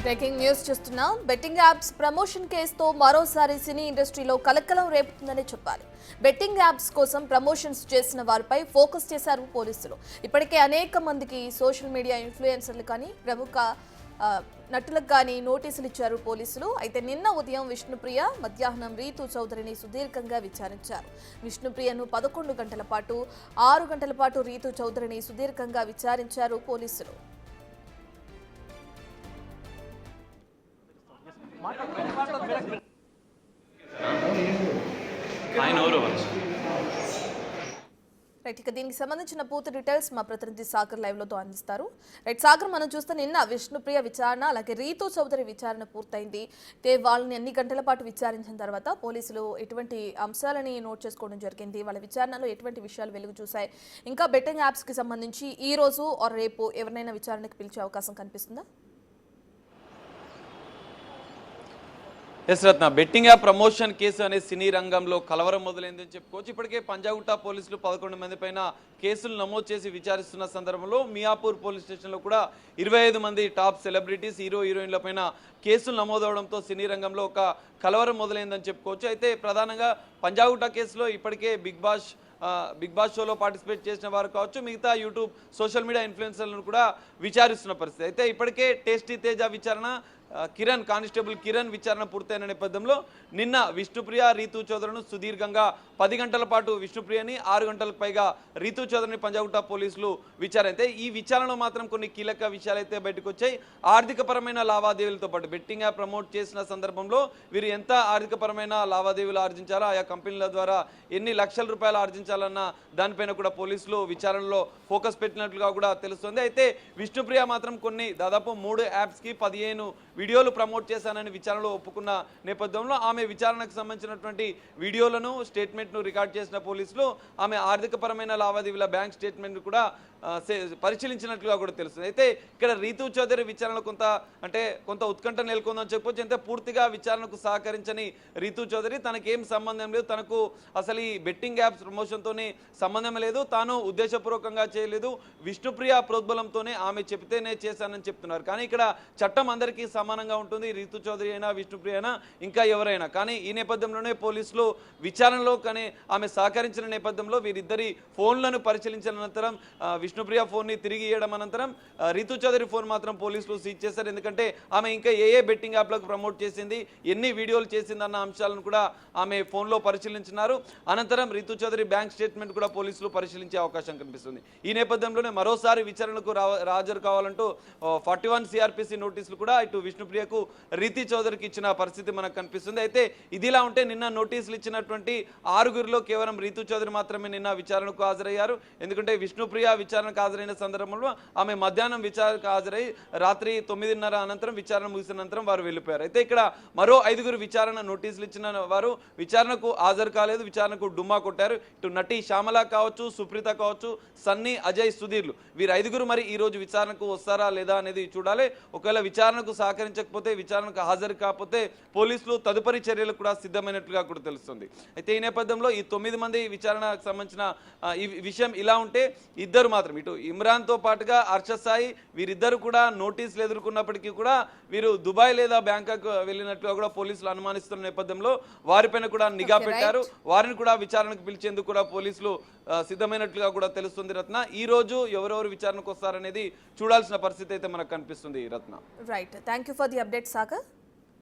Breaking news చూస్తున్నాం. Betting apps promotion కేసుతో మరోసారి సినీ ఇండస్ట్రీలో కలకలం రేపుతుందని చెప్పాలి. బెట్టింగ్ యాప్స్ కోసం ప్రమోషన్స్ చేసిన వారిపై ఫోకస్ చేశారు పోలీసులు. ఇప్పటికే అనేక మందికి సోషల్ మీడియా ఇన్ఫ్లుయెన్సర్లు కానీ ప్రముఖ నటులకు కానీ నోటీసులు ఇచ్చారు పోలీసులు. అయితే నిన్న ఉదయం విష్ణుప్రియ, మధ్యాహ్నం రీతు చౌదరిని సుదీర్ఘంగా విచారించారు. విష్ణుప్రియను 11 గంటల పాటు, 6 గంటల పాటు రీతు చౌదరిని సుదీర్ఘంగా విచారించారు పోలీసులు. రైట్, ఇక దీనికి సంబంధించిన పూర్తి డీటెయిల్స్ మా ప్రతినిధి సాగర్ లైవ్ లో అందిస్తారు. రైట్ సాగర్, మనం చూస్తే నిన్న విష్ణుప్రియ విచారణ అలాగే రీతు చౌదరి విచారణ పూర్తయింది. అయితే వాళ్ళని ఎన్ని గంటల పాటు విచారించిన తర్వాత పోలీసులు ఎటువంటి అంశాలని నోట్ చేసుకోవడం జరిగింది, వాళ్ళ విచారణలో ఎటువంటి విషయాలు వెలుగు చూశాయి, ఇంకా బెట్టింగ్ యాప్స్ కి సంబంధించి ఈ రోజు రేపు ఎవరినైనా విచారణకు పిలిచే అవకాశం కనిపిస్తుందా? ఎస్ రత్న, బెట్టింగ్ యాప్ ప్రమోషన్ కేసు అనే సినీ రంగంలో కలవరం మొదలైందని చెప్పుకోవచ్చు. ఇప్పటికే పంజాగుట్ట పోలీసులు 11 మంది పైన కేసులు నమోదు చేసి విచారిస్తున్న సందర్భంలో మియాపూర్ పోలీస్ స్టేషన్లో కూడా 25 మంది టాప్ సెలబ్రిటీస్, హీరోయిన్ల పైన కేసులు నమోదవడంతో సినీ రంగంలో ఒక కలవరం మొదలైందని చెప్పుకోవచ్చు. అయితే ప్రధానంగా పంజాగుట్ట కేసులో ఇప్పటికే బిగ్ బాస్ షోలో పార్టిసిపేట్ చేసిన వారు కావచ్చు, మిగతా యూట్యూబ్ సోషల్ మీడియా ఇన్ఫ్లుయెన్సర్లను కూడా విచారిస్తున్న పరిస్థితి. అయితే ఇప్పటికే టేస్టీ తేజ విచారణ, కానిస్టేబుల్ కిరణ్ విచారణ పూర్తయిన నేపథ్యంలో నిన్న విష్ణుప్రియ, రీతు చౌదరిను సుదీర్ఘంగా 10 గంటల పాటు విష్ణుప్రియని, 6 గంటలకు పైగా రీతు చౌదరిని పంజాగుట్ట పోలీసులు విచారైతే ఈ విచారణలో మాత్రం కొన్ని కీలక విషయాలైతే బయటకు వచ్చాయి. ఆర్థికపరమైన లావాదేవీలతో పాటు బెట్టింగ్ యాప్ ప్రమోట్ చేసిన సందర్భంలో వీరు ఎంత ఆర్థికపరమైన లావాదేవీలు ఆర్జించాలో, ఆయా కంపెనీల ద్వారా ఎన్ని లక్షల రూపాయలు ఆర్జించాలన్న దానిపైన కూడా పోలీసులు విచారణలో ఫోకస్ పెట్టినట్లుగా కూడా తెలుస్తుంది. అయితే విష్ణుప్రియ మాత్రం దాదాపు 3 యాప్స్కి 15 వీడియోలు ప్రమోట్ చేశానని విచారణలో ఒప్పుకున్న నేపథ్యంలో ఆమె విచారణకు సంబంధించినటువంటి వీడియోలను, స్టేట్మెంట్ను రికార్డ్ చేసిన పోలీసులు ఆమె ఆర్థికపరమైన లావాదేవీల బ్యాంక్ స్టేట్మెంట్ కూడా పరిశీలించినట్లుగా కూడా తెలుస్తుంది. అయితే ఇక్కడ రీతు చౌదరి విచారణలో కొంత ఉత్కంఠ నెలకొందని చెప్పొచ్చు. అయితే పూర్తిగా విచారణకు సహకరించని రీతు చౌదరి తనకేం సంబంధం లేదు, తనకు అసలు ఈ బెట్టింగ్ యాప్స్ ప్రమోషన్తోనే సంబంధం లేదు, తాను ఉద్దేశపూర్వకంగా చేయలేదు, విష్ణుప్రియ ప్రోద్బలంతోనే ఆమె చెబితేనే చేశానని చెప్తున్నారు. కానీ ఇక్కడ చట్టం అందరికీ సమానంగా ఉంటుంది, రీతు చౌదరి అయినా విష్ణుప్రియ అయినా ఇంకా ఎవరైనా. కానీ ఈ నేపథ్యంలోనే పోలీసులు విచారణలో ఆమె సహకరించిన నేపథ్యంలో వీరిద్దరి ఫోన్లను పరిశీలించిన అనంతరం విష్ణుప్రియ ఫోన్ని తిరిగి ఇవ్వడం అనంతరం రీతు చౌదరి ఫోన్ మాత్రం పోలీసులు సీజ్ చేశారు. ఎందుకంటే ఆమె ఇంకా ఏ బెట్టింగ్ యాప్లకు ప్రమోట్ చేసింది, ఎన్ని వీడియోలు చేసింది అన్న అంశాలను కూడా ఆమె ఫోన్లో పరిశీలించినారు. అనంతరం రీతు చౌదరి బ్యాంక్ స్టేట్మెంట్ కూడా పోలీసులు పరిశీలించే అవకాశం కనిపిస్తుంది. ఈ నేపథ్యంలోనే మరోసారి విచారణకు హాజరు కావాలంటూ 41 CRPC నోటీసులు కూడా ఇటు విష్ణుప్రియకు, రీతు చౌదరికి ఇచ్చిన పరిస్థితి మనకు కనిపిస్తుంది. అయితే ఇదిలా ఉంటే నిన్న నోటీసులు ఇచ్చినటువంటి 6గురిలో కేవలం రీతు చౌదరి మాత్రమే నిన్న విచారణకు హాజరయ్యారు. ఎందుకంటే విష్ణుప్రియ విచారణకు హాజరైన సందర్భంలో ఆమె మధ్యాహ్నం విచారణకు హాజరై రాత్రి 9:30 అనంతరం విచారణ ముగిసిన అనంతరం వారు వెళ్ళిపోయారు. అయితే ఇక్కడ మరో 5గురు విచారణ నోటీసులు ఇచ్చిన వారు విచారణకు హాజరు కాలేదు, విచారణకు డుమ్మా కొట్టారు. ఇటు నటి శ్యామల కావచ్చు, సుప్రీత కావచ్చు, సన్నీ, అజయ్, సుధీర్లు వీరు 5గురు మరి ఈ రోజు విచారణకు వస్తారా లేదా అనేది చూడాలి. ఒకవేళ విచారణకు సహకరించకపోతే, విచారణకు హాజరు కాకపోతే పోలీసులు తదుపరి చర్యలు కూడా సిద్ధమైనట్లుగా కూడా తెలుస్తుంది. అయితే ఈ నేపథ్యంలో ఈ 9 మంది విచారణకు సంబంధించిన ఈ విషయం ఇలా ఉంటే ఇద్దరు మాత్రం ఇటు ఇమ్రాన్తో పాటుగా అర్షద్ సాయి వీరిద్దరు కూడా నోటీసులు ఎదుర్కొన్నప్పటికీ కూడా వీరు దుబాయ్ లేదా బ్యాంకాక్ వెళ్ళినట్లుగా కూడా పోలీసులు అనుమానిస్తున్న నేపథ్యంలో వారిపైన కూడా నిఘా పెట్టారు. వారిని కూడా విచారణకు పిలిచేందుకు కూడా పోలీసులు సిద్ధమైనట్లుగా కూడా తెలుస్తుంది. రత్న, ఈ రోజు ఎవరెవరు విచారణకు వస్తారనేది చూడాల్సిన పరిస్థితి అయితే మనకు కనిపిస్తుంది. Ratna, right, thank you for the update Sagar.